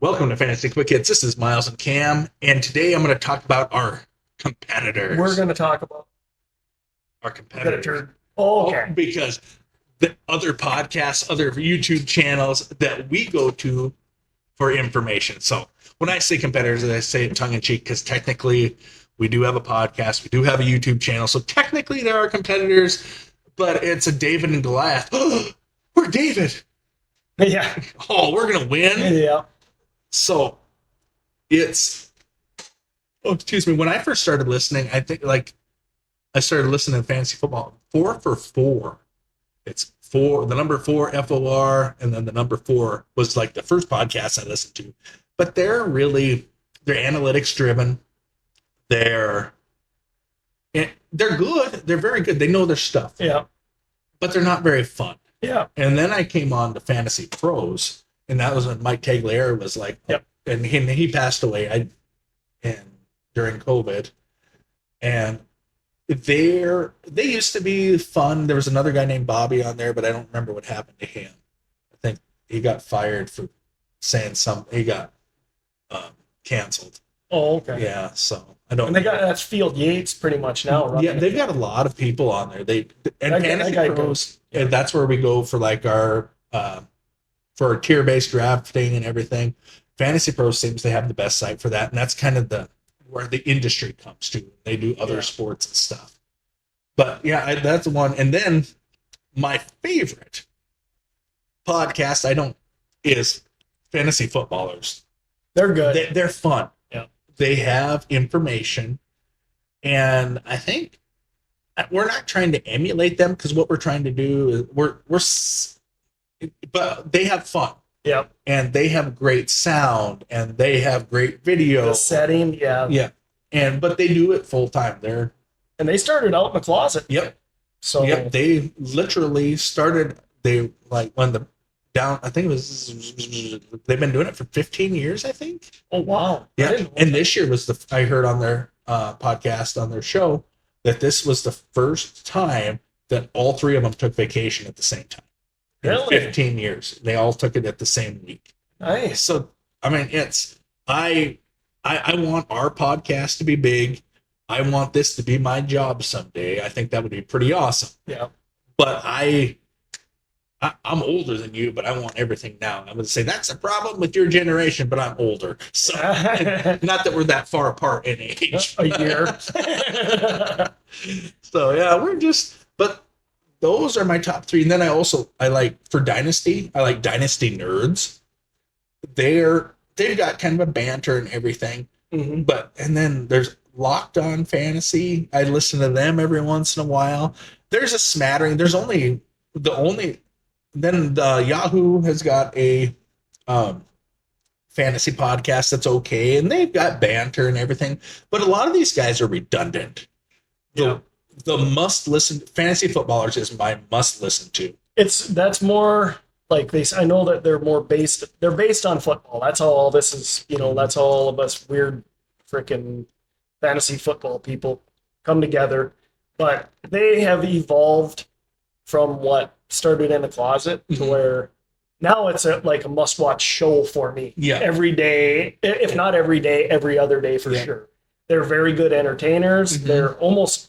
Welcome to Fantasy Quick Hits. This is Miles and Cam, and today I'm going to talk about our competitors. We're going to talk about our competitors. Okay. Because the other podcasts, other YouTube channels that we go to for information. So when I say competitors, I say it tongue in cheek because technically we do have a podcast, we do have a YouTube channel. So technically there are competitors, but it's a David and Goliath. Oh, we're David. Yeah. Oh, we're going to win. Yeah. So it's, excuse me, when I first started listening, I think I started listening to fantasy football 4 for 4. It's 4, the number 4 FOR, and then the number 4 was like the first podcast I listened to. But they're analytics driven. They're good. They're very good. They know their stuff. Yeah. But they're not very fun. Yeah. And then I came on to Fantasy Pros. And that was when Mike Tagliere was like, yep. And he passed away during COVID. And they used to be fun. There was another guy named Bobby on there, but I don't remember what happened to him. I think he got fired for saying he got canceled. Oh, okay. Yeah, so I don't. And that's Field Yates pretty much now, right? Yeah, they've got a lot of people on there. Fantasy Pros, and that's where we go for like our. For tier-based drafting and everything. Fantasy Pros seems to have the best site for that, and that's kind of where the industry comes to. They do other sports and stuff. But yeah, that's the one. And then my favorite podcast is Fantasy Footballers. They're good. They're fun. Yeah. They have information, and I think we're not trying to emulate them because what we're trying to do is but they have fun. Yep. And they have great sound and they have great video. The setting, yeah. Yeah. But they do it full time. And they started out in the closet. Yep. So they literally started I think it was they've been doing it for 15 years, I think. Oh wow. Yeah. And this year was I heard on their podcast on their show that this was the first time that all three of them took vacation at the same time. Really? 15 years. They all took it at the same week. Nice. So, I mean, I want our podcast to be big. I want this to be my job someday. I think that would be pretty awesome. Yeah. But I'm older than you, but I want everything now. I'm going to say that's a problem with your generation, but I'm older. So, not that we're that far apart in age. A year. So, yeah, but those are my top 3. And then I like for Dynasty, I like Dynasty Nerds. They've got kind of a banter and everything. Mm-hmm. And then there's Locked On Fantasy. I listen to them every once in a while. There's a smattering. Then Yahoo has got a fantasy podcast that's okay, and they've got banter and everything. But a lot of these guys are redundant. The must listen Fantasy Footballers is my must listen to. That's more like I know that they're based on football. That's how all this is, that's how all of us weird freaking fantasy football people come together. But they have evolved from what started in the closet to where now it's a must-watch show for me. Yeah. Every day, if not every day, every other day for sure. They're very good entertainers. Mm-hmm. They're almost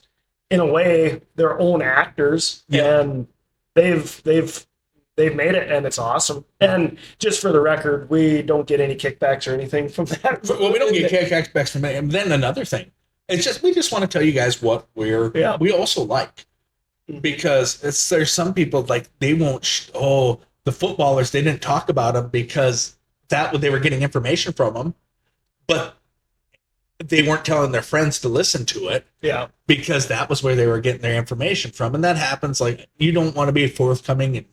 in a way, their own actors, and they've made it, and it's awesome. And just for the record, we don't get any kickbacks or anything from that. Well, we don't get kickbacks from that. And then another thing, we just want to tell you guys what we also like, because there's some people like they won't. The footballers, they didn't talk about them because they were getting information from them, but they weren't telling their friends to listen to it. Yeah. Because that was where they were getting their information from. And that happens. Like, you don't want to be forthcoming. And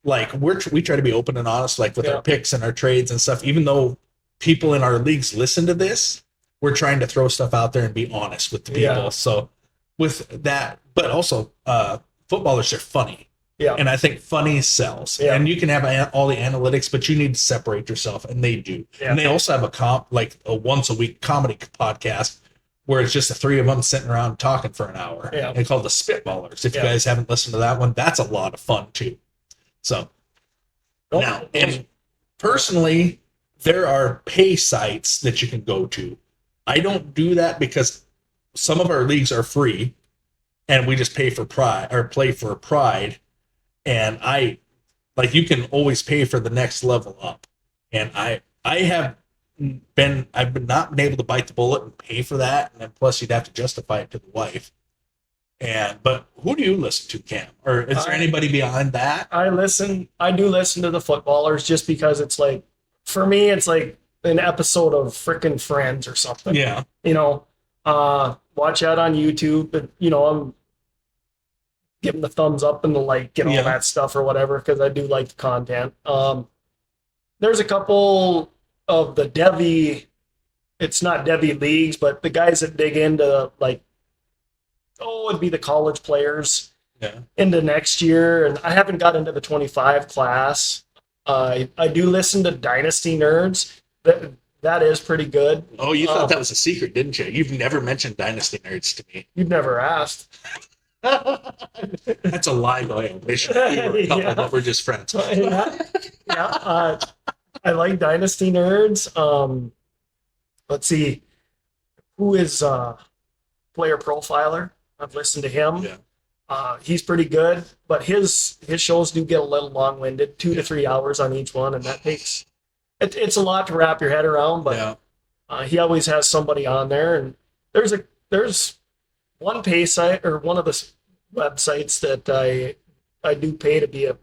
like, we try to be open and honest, like with our picks and our trades and stuff. Even though people in our leagues listen to this, we're trying to throw stuff out there and be honest with the people. Yeah. So with that, but also footballers are funny. Yeah. And I think funny sells. Yeah. And you can have all the analytics, but you need to separate yourself, and they do. Yeah. And they also have a once a week comedy podcast where it's just the three of them sitting around talking for an hour. Yeah. They call it the Spitballers. If you guys haven't listened to that one, that's a lot of fun too. So now, and personally, there are pay sites that you can go to. I don't do that because some of our leagues are free and we just pay for pride or play for pride. And like you can always pay for the next level up. And I've not been able to bite the bullet and pay for that. And then plus you'd have to justify it to the wife. But who do you listen to, Cam? Or is there anybody beyond that? I do listen to the footballers just because it's like, for me, it's like an episode of frickin' Friends or something. Yeah. Watch that on YouTube, but I'm giving the thumbs up and the like and all that stuff or whatever, because I do like the content. There's a couple of the Devy, it's not Devy leagues, but the guys that dig into like, it'd be the college players into next year. And I haven't got into the 25 class. I do listen to Dynasty Nerds. That is pretty good. Oh, you thought that was a secret, didn't you? You've never mentioned Dynasty Nerds to me. You've never asked. That's a lie, though. We should be a couple, but we're just friends. I like Dynasty Nerds. Let's see. Who is Player Profiler? I've listened to him. Yeah. He's pretty good, but his shows do get a little long-winded, 2 to 3 hours on each one, and that takes it's a lot to wrap your head around. But he always has somebody on there, and there's one pay site or one of the websites that I do pay to be a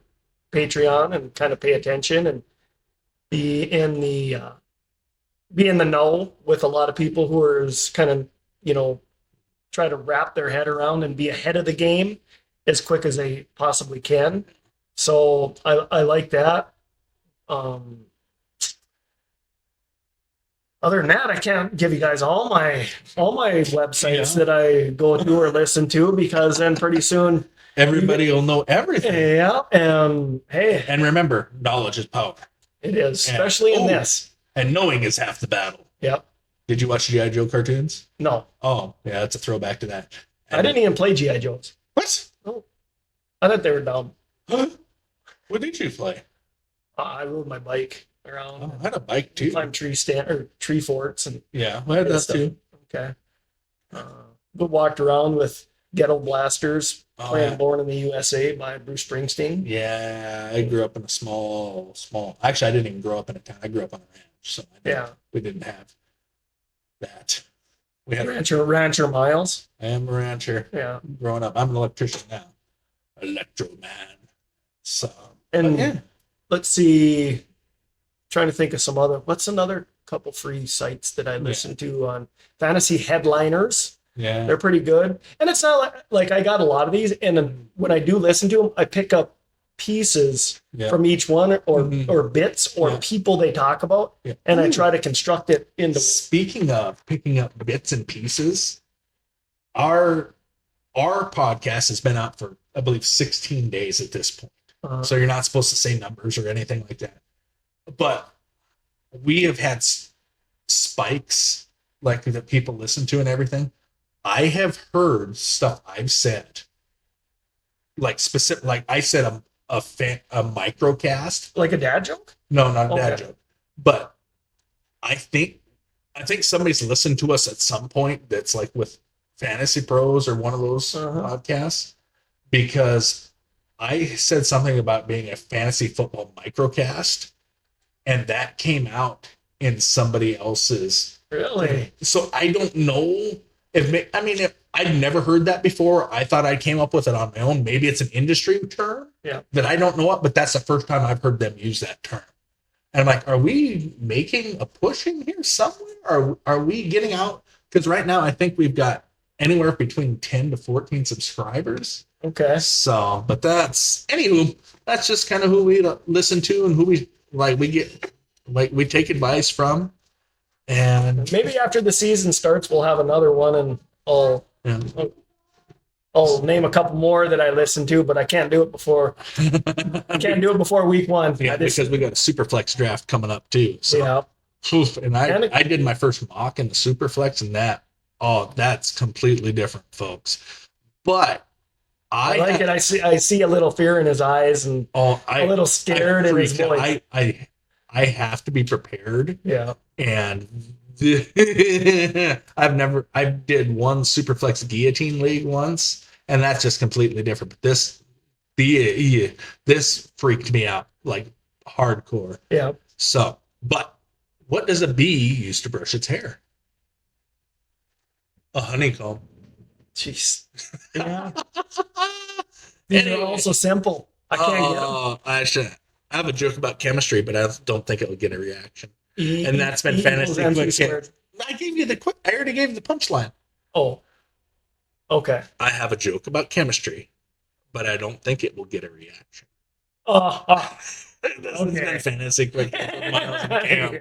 Patreon and kind of pay attention and be in the know with a lot of people who are kind of try to wrap their head around and be ahead of the game as quick as they possibly can. So I like that. Other than that, I can't give you guys all my websites that I go to or listen to, because then pretty soon everybody will know everything. Yeah, and hey, and remember, knowledge is power. It is, especially in this. And knowing is half the battle. Yep. Did you watch G.I. Joe cartoons? No. Oh, yeah, that's a throwback to that. And I didn't even play G.I. Joes. What? Oh. I thought they were dumb. What did you play? I rode my bike around. Oh, I had a bike too. Climb tree forts and I had that stuff. too. Okay. But walked around with Ghetto Blasters, playing Born in the USA by Bruce Springsteen. Yeah, I grew up in a small. Actually, I didn't even grow up in a town. I grew up on a ranch, so we didn't have that. We had Rancher Miles. I am a rancher. Yeah. Growing up, I'm an electrician now. Electro man. So let's see. Trying to think of some other. What's another couple free sites that I listen to on Fantasy Headliners? Yeah, they're pretty good. And it's not like I got a lot of these, and when I do listen to them, I pick up pieces from each one, or bits, or people they talk about, and I try to construct it into. Speaking of picking up bits and pieces, our podcast has been out for, I believe, 16 days at this point. So you're not supposed to say numbers or anything like that. But we have had spikes like that people listen to and everything. I have heard stuff I've said, like specific, like I said a microcast, like a dad joke. No, not a dad joke. But I think somebody's listened to us at some point. That's like with Fantasy Pros or one of those podcasts, because I said something about being a fantasy football microcast, and that came out in somebody else's. Really? So I don't know if I'd never heard that before. I thought I came up with it on my own. Maybe it's an industry term that I don't know what, but that's the first time I've heard them use that term. And I'm like, are we making a push in here somewhere? Are we getting out? Because right now I think we've got anywhere between 10 to 14 subscribers. Okay. So, but that's just kind of who we listen to and who we we take advice from. And maybe after the season starts, we'll have another one, and I'll name a couple more that I listen to, but I can't do it before. Week 1. Yeah, because we got a Superflex draft coming up too. So. And I did my first mock in the Superflex, and that's completely different, folks. But I like it. I see a little fear in his eyes and a little scared in his voice. I have to be prepared. Yeah. And I did one Superflex guillotine league once, and that's just completely different. But this freaked me out like hardcore. Yeah. So, but what does a bee use to brush its hair? A honeycomb. Jeez. Yeah. These are all so simple. I can't get them. Actually, I have a joke about chemistry, but I don't think it will get a reaction. And that's been E fantasy equals MC quick. squared. I gave you I already gave you the punchline. Oh. Okay. I have a joke about chemistry, but I don't think it will get a reaction. Uh, This has been fantasy quick. Miles and Cam.